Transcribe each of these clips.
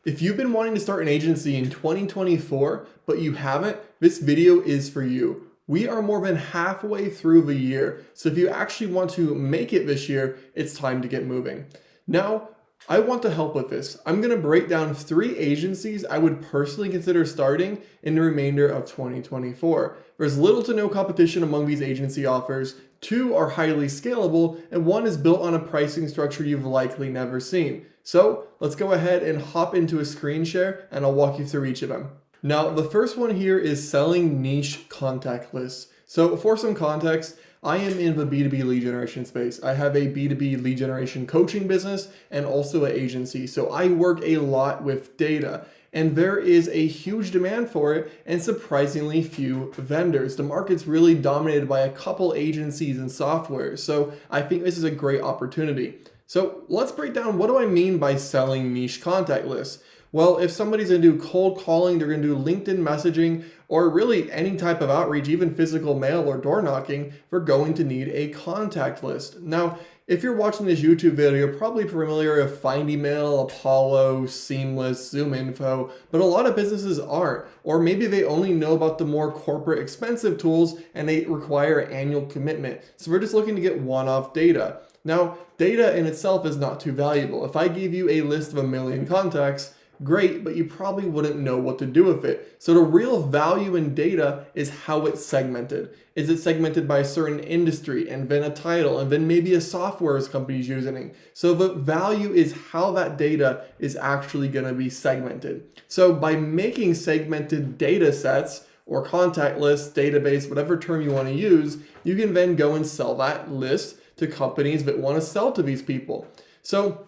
If you've been wanting to start an agency in 2024, but you haven't, this video is for you. We are more than halfway through the year, so if you actually want to make it this year, it's time to get moving. Now, I want to help with this. I'm going to break down 3 agencies I would personally consider starting in the remainder of 2024. There's little to no competition among these agency offers, 2 are highly scalable, and 1 is built on a pricing structure you've likely never seen. So let's go ahead and hop into a screen share and I'll walk you through each of them. Now, the first one here is selling niche contact lists. So for some context, I am in the B2B lead generation space. I have a B2B lead generation coaching business and also an agency. So I work a lot with data and there is a huge demand for it and surprisingly few vendors. The market's really dominated by a couple agencies and software. So I think this is a great opportunity. So let's break down, what do I mean by selling niche contact lists? Well, if somebody's going to do cold calling, they're going to do LinkedIn messaging, or really any type of outreach, even physical mail or door knocking, they're going to need a contact list. Now, if you're watching this YouTube video, you're probably familiar with Find Email, Apollo, Seamless, ZoomInfo, but a lot of businesses aren't, or maybe they only know about the more corporate expensive tools and they require an annual commitment. So we're just looking to get one-off data. Now, data in itself is not too valuable. If I gave you a list of 1 million contacts, great, but you probably wouldn't know what to do with it. So the real value in data is how it's segmented. Is it segmented by a certain industry and then a title and then maybe a software company's using? So the value is how that data is actually going to be segmented. So by making segmented data sets or contact lists, database, whatever term you want to use, you can then go and sell that list to companies that want to sell to these people. So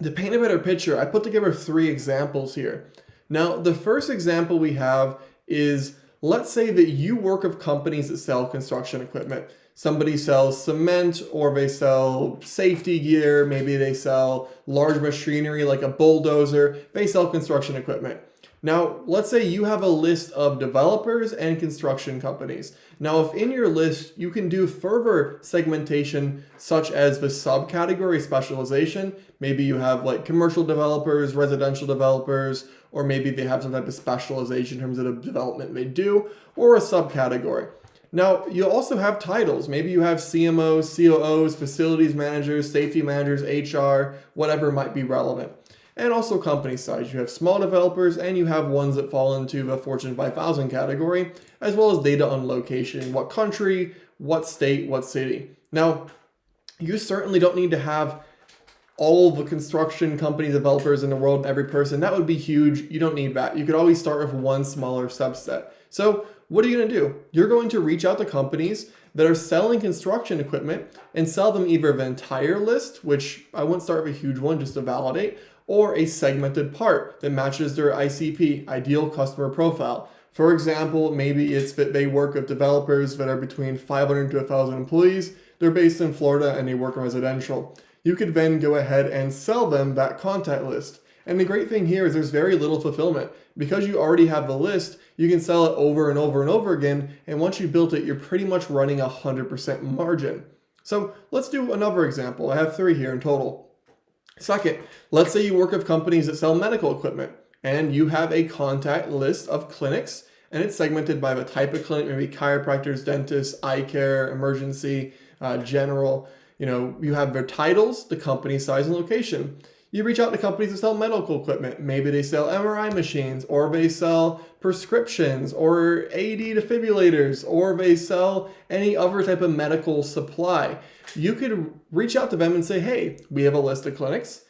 to paint a better picture, I put together 3 examples here. Now, the first example we have is, let's say that you work with companies that sell construction equipment. Somebody sells cement, or they sell safety gear, maybe they sell large machinery like a bulldozer, they sell construction equipment. Now, let's say you have a list of developers and construction companies. Now, if in your list, you can do further segmentation, such as the subcategory specialization. Maybe you have like commercial developers, residential developers, or maybe they have some type of specialization in terms of the development they do, or a subcategory. Now, you also have titles. Maybe you have CMOs, COOs, facilities managers, safety managers, HR, whatever might be relevant. And also company size. You have small developers and you have ones that fall into the Fortune 5000 category, as well as data on location, what country, what state, what city. Now, you certainly don't need to have all the construction company developers in the world, every person. That would be huge. You don't need that. You could always start with one smaller subset. So what are you going to do? You're going to reach out to companies that are selling construction equipment and sell them either the entire list, which I wouldn't start with a huge one just to validate, or a segmented part that matches their ICP, ideal customer profile. For example, maybe it's that they work with developers that are between 500 to 1,000 employees. They're based in Florida and they work in residential. You could then go ahead and sell them that contact list. And the great thing here is there's very little fulfillment. Because you already have the list, you can sell it over and over and over again. And once you built it, you're pretty much running 100% margin. So let's do another example. I have 3 here in total. Second, let's say you work with companies that sell medical equipment and you have a contact list of clinics and it's segmented by the type of clinic, maybe chiropractors, dentists, eye care, emergency, general. You have their titles, the company size and location. You reach out to companies that sell medical equipment. Maybe they sell MRI machines, or they sell prescriptions, or AED defibrillators, or they sell any other type of medical supply. You could reach out to them and say, hey, we have a list of clinics.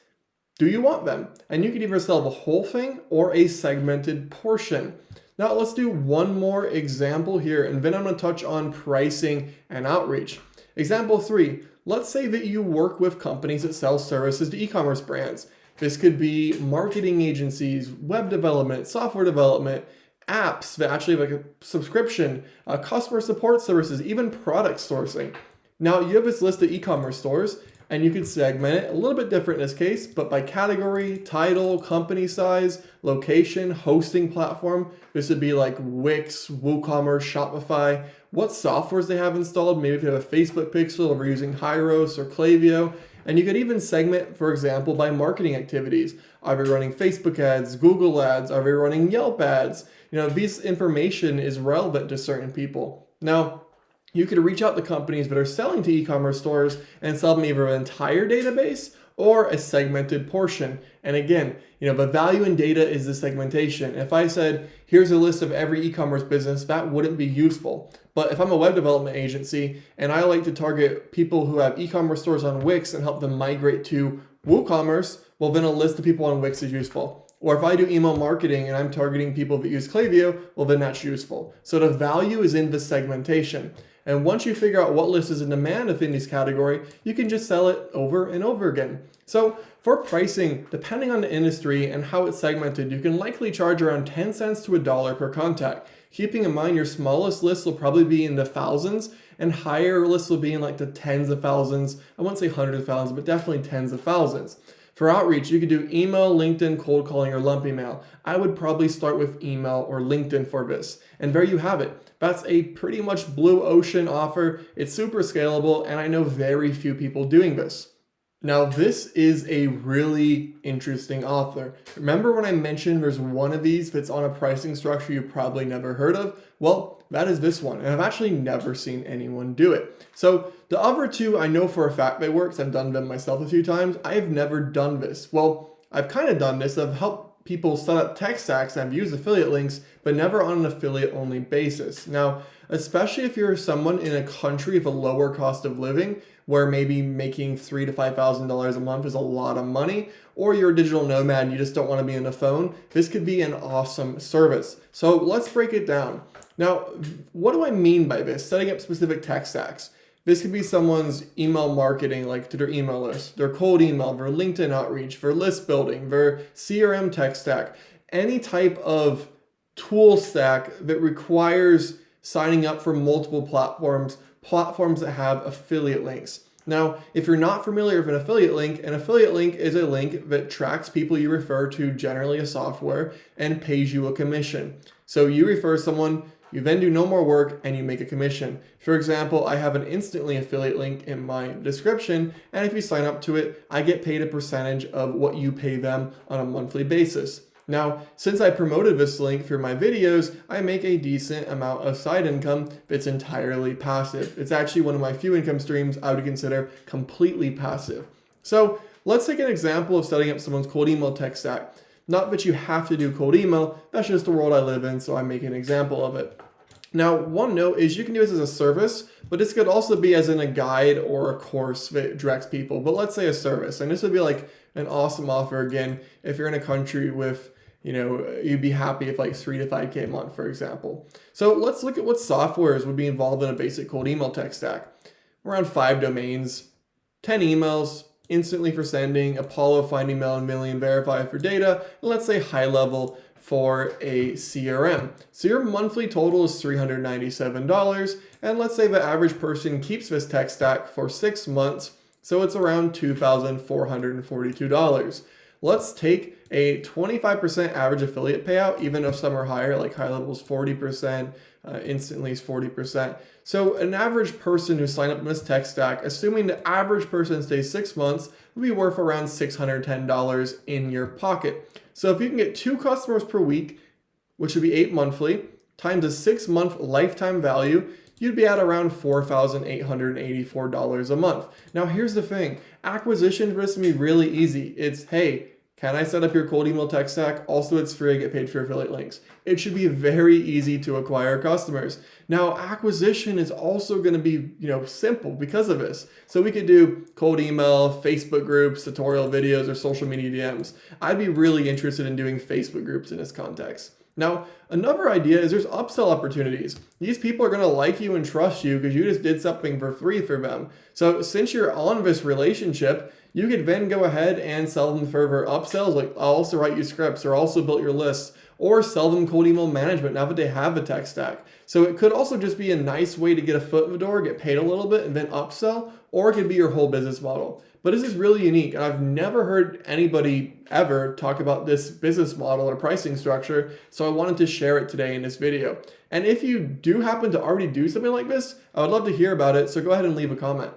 Do you want them? And you could either sell the whole thing or a segmented portion. Now let's do one more example here, and then I'm going to touch on pricing and outreach. Example 3. Let's say that you work with companies that sell services to e-commerce brands. This could be marketing agencies, web development, software development, apps that actually have like a subscription, customer support services, even product sourcing. Now you have this list of e-commerce stores and you can segment it a little bit different in this case, but by category, title, company size, location, hosting platform. This would be like Wix, WooCommerce, Shopify, what softwares they have installed. Maybe if you have a Facebook pixel or we're using Hyros or Klaviyo, And you could even segment, for example, by marketing activities. Are we running Facebook ads, Google ads? Are we running Yelp ads? This information is relevant to certain people. Now, you could reach out to companies that are selling to e-commerce stores and sell them either an entire database or a segmented portion. And again, the value in data is the segmentation. If I said, here's a list of every e-commerce business, that wouldn't be useful. But if I'm a web development agency and I like to target people who have e-commerce stores on Wix and help them migrate to WooCommerce, well, then a list of people on Wix is useful. Or if I do email marketing and I'm targeting people that use Klaviyo, well, then that's useful. So the value is in the segmentation. And once you figure out what list is in demand within this category, you can just sell it over and over again. So for pricing, depending on the industry and how it's segmented, you can likely charge around 10 cents to $1 per contact. Keeping in mind your smallest list will probably be in the thousands and higher lists will be in like the tens of thousands. I wouldn't say hundreds of thousands, but definitely tens of thousands. For outreach, you could do email, LinkedIn, cold calling, or lump email. I would probably start with email or LinkedIn for this. And there you have it. That's a pretty much blue ocean offer. It's super scalable, and I know very few people doing this. Now, this is a really interesting offer. Remember when I mentioned there's one of these that's on a pricing structure you probably never heard of? Well, that is this one, and I've actually never seen anyone do it. So the other two, I know for a fact they work, 'cause I've done them myself a few times. I have never done this. Well, I've kind of done this. I've helped people set up tech stacks and I've used affiliate links, but never on an affiliate only basis. Now, especially if you're someone in a country with a lower cost of living, where maybe making $3,000 to $5,000 a month is a lot of money, or you're a digital nomad and you just don't want to be on the phone, this could be an awesome service. So let's break it down. Now, what do I mean by this? Setting up specific tech stacks. This could be someone's email marketing, like to their email list, their cold email, their LinkedIn outreach, their list building, their CRM tech stack, any type of tool stack that requires signing up for multiple platforms that have affiliate links. Now, if you're not familiar with an affiliate link is a link that tracks people you refer to, generally a software, and pays you a commission. So you refer someone, you then do no more work, and you make a commission. For example, I have an Instantly affiliate link in my description, and if you sign up to it, I get paid a percentage of what you pay them on a monthly basis. Now, since I promoted this link through my videos, I make a decent amount of side income that's entirely passive. It's actually one of my few income streams I would consider completely passive. So let's take an example of setting up someone's cold email tech stack. Not that you have to do cold email, that's just the world I live in, so I make an example of it. Now, one note is you can do this as a service, but this could also be as in a guide or a course that directs people. But let's say a service, and this would be like an awesome offer again if you're in a country with, you'd be happy if like 3 to 5K a month, for example. So let's look at what softwares would be involved in a basic cold email tech stack. Around 5 domains, 10 emails, Instantly for sending, Apollo find email and Million verify for data, and let's say high level for a CRM. So your monthly total is $397, and let's say the average person keeps this tech stack for 6 months, so it's around $2,442. Let's take a 25% average affiliate payout, even if some are higher, like high level is 40%, Instantly is 40%. So an average person who signed up in this tech stack, assuming the average person stays 6 months, would be worth around $610 in your pocket. So if you can get 2 customers per week, which would be 8 monthly, times a 6-month lifetime value, you'd be at around $4,884 a month. Now here's the thing, acquisition for this can be really easy. It's, hey, can I set up your cold email tech stack? Also, it's free, I get paid for affiliate links. It should be very easy to acquire customers. Now, acquisition is also gonna be, simple because of this. So we could do cold email, Facebook groups, tutorial videos, or social media DMs. I'd be really interested in doing Facebook groups in this context. Now, another idea is there's upsell opportunities. These people are gonna like you and trust you because you just did something for free for them. So since you're on this relationship, you could then go ahead and sell them further upsells, like I'll also write you scripts or also build your lists, or sell them cold email management now that they have a tech stack. So it could also just be a nice way to get a foot in the door, get paid a little bit, and then upsell, or it could be your whole business model. But this is really unique, and I've never heard anybody ever talk about this business model or pricing structure, so I wanted to share it today in this video. And if you do happen to already do something like this, I would love to hear about it, so go ahead and leave a comment.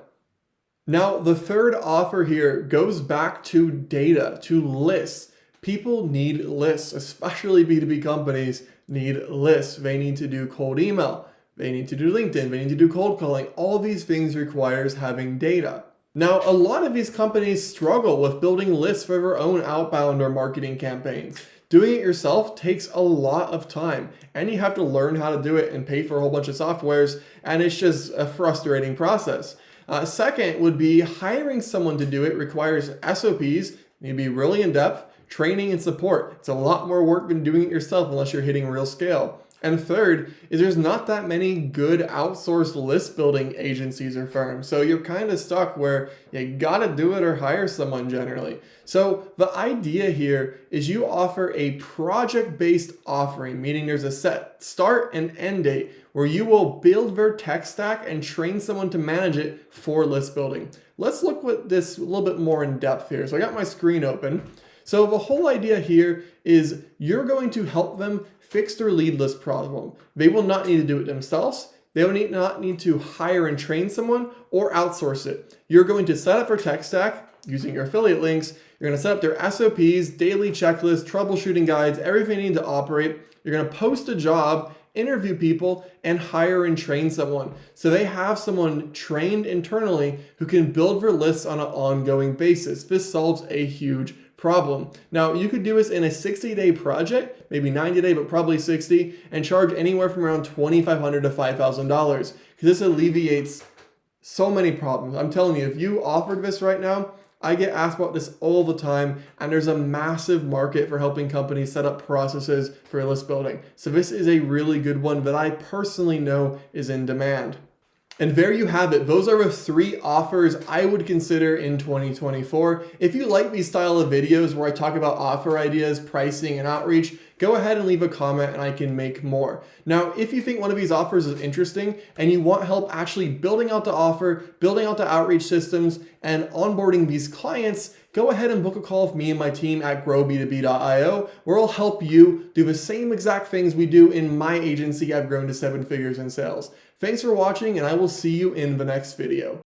Now, the third offer here goes back to data, to lists. People need lists, especially B2B companies need lists. They need to do cold email. They need to do LinkedIn. They need to do cold calling. All these things requires having data. Now, a lot of these companies struggle with building lists for their own outbound or marketing campaigns. Doing it yourself takes a lot of time, and you have to learn how to do it and pay for a whole bunch of softwares, and it's just a frustrating process. Second would be hiring someone to do it requires SOPs, need to be really in-depth, training and support. It's a lot more work than doing it yourself unless you're hitting real scale. And third is there's not that many good outsourced list building agencies or firms. So you're kind of stuck where you gotta do it or hire someone generally. So the idea here is you offer a project-based offering, meaning there's a set start and end date where you will build their tech stack and train someone to manage it for list building. Let's look at this a little bit more in depth here. So I got my screen open. So the whole idea here is you're going to help them fix their lead list problem. They will not need to do it themselves. They will not need to hire and train someone or outsource it. You're going to set up their tech stack using your affiliate links. You're going to set up their SOPs, daily checklists, troubleshooting guides, everything they need to operate. You're going to post a job, interview people, and hire and train someone. So they have someone trained internally who can build their lists on an ongoing basis. This solves a huge problem. Now, you could do this in a 60-day project, maybe 90-day, but probably 60, and charge anywhere from around $2,500 to $5,000 because this alleviates so many problems. I'm telling you, if you offered this right now, I get asked about this all the time, and there's a massive market for helping companies set up processes for list building. So this is a really good one that I personally know is in demand. And there you have it. Those are the 3 offers I would consider in 2024. If you like these style of videos where I talk about offer ideas, pricing, and outreach, go ahead and leave a comment and I can make more. Now, if you think one of these offers is interesting and you want help actually building out the offer, building out the outreach systems, and onboarding these clients, go ahead and book a call with me and my team at growb2b.io, where I'll help you do the same exact things we do in my agency. I've grown to 7 figures in sales. Thanks for watching, and I will see you in the next video.